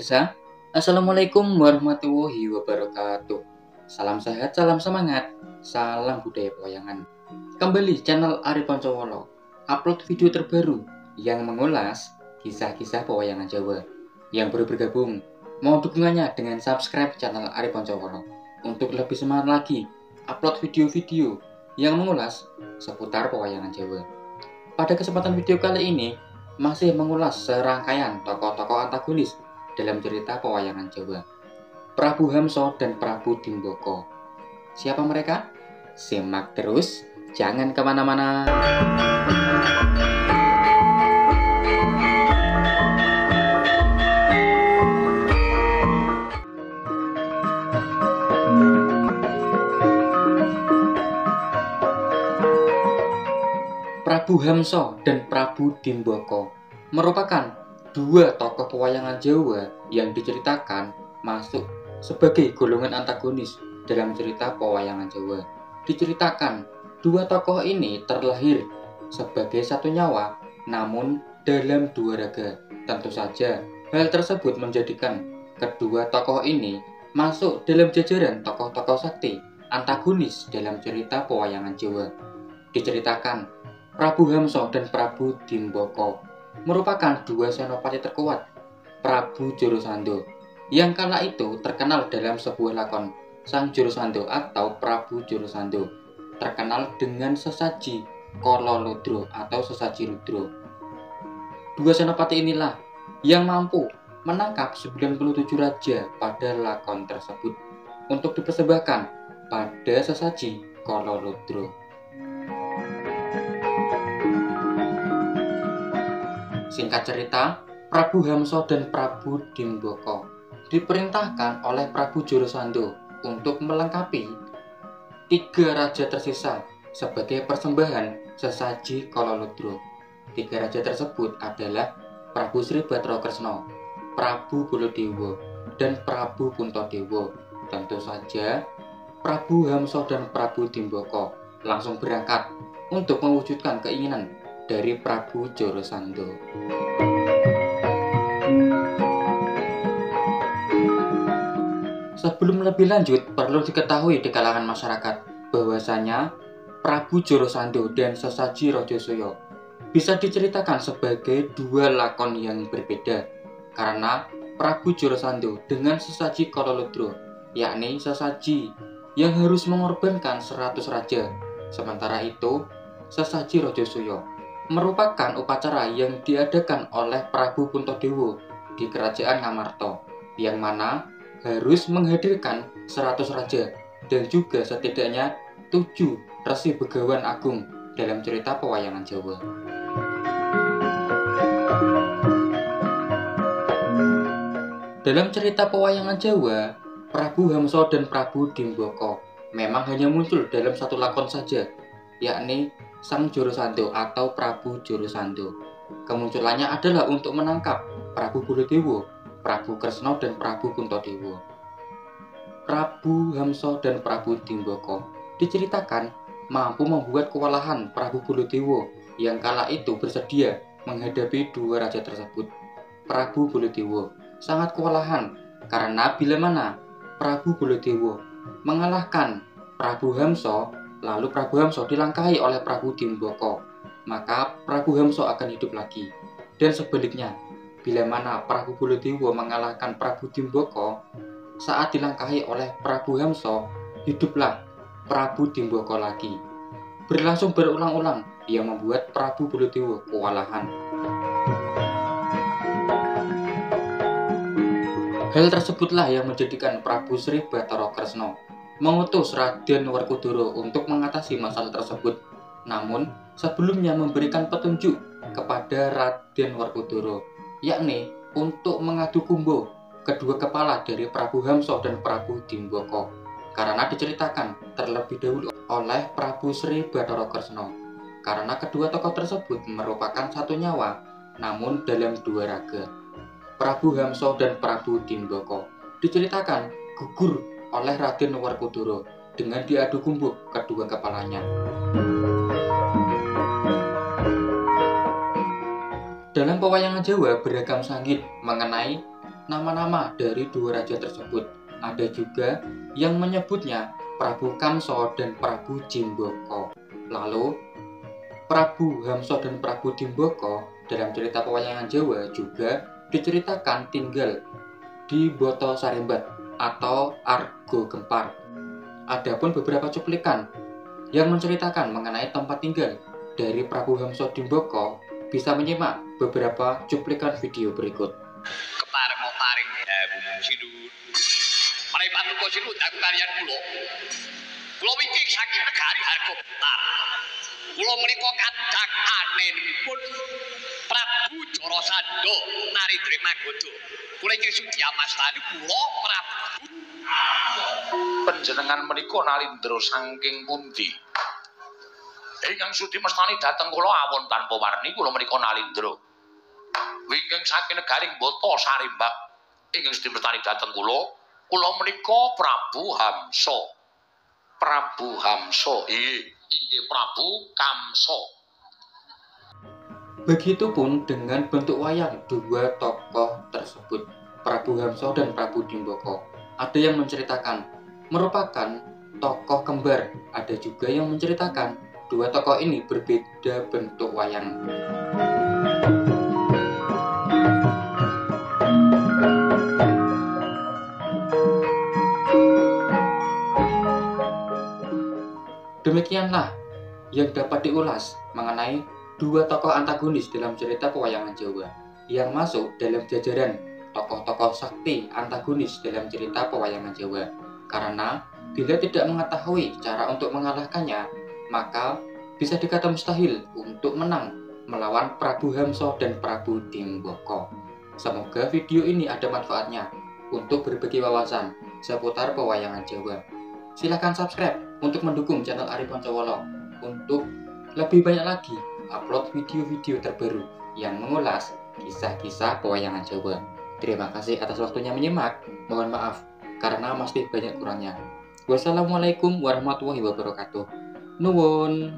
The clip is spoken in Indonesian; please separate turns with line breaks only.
pemirsa, Assalamualaikum warahmatullahi wabarakatuh. Salam sehat, salam semangat, salam budaya pewayangan. Kembali channel Ari Poncowolo, upload video terbaru yang mengulas kisah-kisah pewayangan Jawa. Yang baru bergabung, mohon dukungannya dengan subscribe channel Ari Poncowolo untuk lebih semangat lagi upload video-video yang mengulas seputar pewayangan Jawa. Pada kesempatan video kali ini, masih mengulas serangkaian tokoh-tokoh antagonis dalam cerita pewayangan Jawa, Prabu Hamso dan Prabu Dimboko. Siapa mereka? Simak terus, jangan kemana-mana. Prabu Hamso dan Prabu Dimboko merupakan dua tokoh pewayangan Jawa yang diceritakan masuk sebagai golongan antagonis dalam cerita pewayangan Jawa. Diceritakan dua tokoh ini terlahir sebagai satu nyawa, namun dalam dua raga. Tentu saja hal tersebut menjadikan kedua tokoh ini masuk dalam jajaran tokoh-tokoh sakti antagonis dalam cerita pewayangan Jawa. Diceritakan Prabu Hamso dan Prabu Dimboko merupakan dua senopati terkuat Prabu Jorosando yang kala itu terkenal dalam sebuah lakon Sang Jorosando atau Prabu Jorosando, terkenal dengan sesaji Kololodro atau sesaji Rudro. Dua senopati inilah yang mampu menangkap 97 raja pada lakon tersebut untuk dipersembahkan pada sesaji Kololodro. Singkat cerita, Prabu Hamso dan Prabu Dimboko diperintahkan oleh Prabu Jorosando untuk melengkapi 3 raja tersisa sebagai persembahan sesaji Kololodro. 3 raja tersebut adalah Prabu Sri Bathara Kresna, Prabu Baladewa, dan Prabu Puntadewa. Tentu saja Prabu Hamso dan Prabu Dimboko langsung berangkat untuk mewujudkan keinginan dari Prabu Jorosando. Sebelum lebih lanjut, perlu diketahui di kalangan masyarakat bahwasanya Prabu Jorosando dan sesaji Rajasoyo bisa diceritakan sebagai dua lakon yang berbeda, karena Prabu Jorosando dengan sesaji Kololodro, yakni sesaji yang harus mengorbankan 100 raja, sementara itu sesaji Rajasoyo merupakan upacara yang diadakan oleh Prabu Puntadewa di kerajaan Ngamarta, yang mana harus menghadirkan 100 raja dan juga setidaknya 7 resi begawan agung dalam cerita pewayangan Jawa. Dalam cerita pewayangan Jawa, Prabu Hamso dan Prabu Dimboko memang hanya muncul dalam satu lakon saja, yakni Sang Jorosando atau Prabu Jorosando. Kemunculannya adalah untuk menangkap Prabu Baladewa, Prabu Kresna, dan Prabu Puntadewa. Prabu Hamso dan Prabu Dimboko diceritakan mampu membuat kewalahan Prabu Baladewa yang kala itu bersedia menghadapi dua raja tersebut. Prabu Baladewa sangat kewalahan karena bila mana Prabu Baladewa mengalahkan Prabu Hamso, lalu Prabu Hamso dilangkahi oleh Prabu Dimboko, maka Prabu Hamso akan hidup lagi. Dan sebaliknya, bila mana Prabu Baladewa mengalahkan Prabu Dimboko, saat dilangkahi oleh Prabu Hamso, hiduplah Prabu Dimboko lagi. Berlangsung berulang-ulang yang membuat Prabu Baladewa kewalahan. Hal tersebutlah yang menjadikan Prabu Sri Bathara Kresna mengutus Raden Werkudara untuk mengatasi masalah tersebut. Namun, sebelumnya memberikan petunjuk kepada Raden Werkudara, yakni untuk mengadu kumbo kedua kepala dari Prabu Hamso dan Prabu Dimboko, karena diceritakan terlebih dahulu oleh Prabu Sri Bathara Kresna, karena kedua tokoh tersebut merupakan satu nyawa, namun dalam dua raga. Prabu Hamso dan Prabu Dimboko diceritakan gugur oleh Raden Werkudara dengan diadu kumbuk kedua kepalanya. Dalam pewayangan Jawa beragam sanggit mengenai nama-nama dari dua raja tersebut. Ada juga yang menyebutnya Prabu Kamso dan Prabu Jimboko. Lalu, Prabu Hamso dan Prabu Dimboko dalam cerita pewayangan Jawa juga diceritakan tinggal di Boto Sarimbat atau Argo Gempar. Adapun beberapa cuplikan yang menceritakan mengenai tempat tinggal dari Prabu Hamso Dimboko, bisa menyimak beberapa cuplikan video berikut.
Kepareng paring sinun. Menawi patuko sinun aku kaliyan kula. Kula wingking saking negari Argo Gempar. Kula menika kadang anenipun Prabu Jarasandha Narendra Magoda. Kula ingkang Sudyamastani kula Prabu.
Panjenengan menika Narendra saking pundi? Ingkang Sudyamastani dhateng kula awon tanpa warni kula menika Narendra. Wingking saking negaring Boto Sarimbak. Ingkang Sudyamastani dhateng kula menika Prabu Hamso. Prabu Hamso, inggih Prabu Kamso.
Begitupun dengan bentuk wayang dua tokoh tersebut, Prabu Hamso dan Prabu Dimboko. Ada yang menceritakan merupakan tokoh kembar, ada juga yang menceritakan dua tokoh ini berbeda bentuk wayang. Demikianlah yang dapat diulas mengenai dua tokoh antagonis dalam cerita pewayangan Jawa yang masuk dalam jajaran tokoh-tokoh sakti antagonis dalam cerita pewayangan Jawa. Karena bila tidak mengetahui cara untuk mengalahkannya, maka bisa dikata mustahil untuk menang melawan Prabu Hamso dan Prabu Dimboko. Semoga video ini ada manfaatnya untuk berbagi wawasan seputar pewayangan Jawa. Silahkan subscribe untuk mendukung channel Ari Poncowolo untuk lebih banyak lagi upload video-video terbaru yang mengulas kisah-kisah pewayangan Jawa. Terima kasih atas waktunya menyimak. Mohon maaf karena masih banyak kurangnya. Wassalamualaikum warahmatullahi wabarakatuh. Nuwun.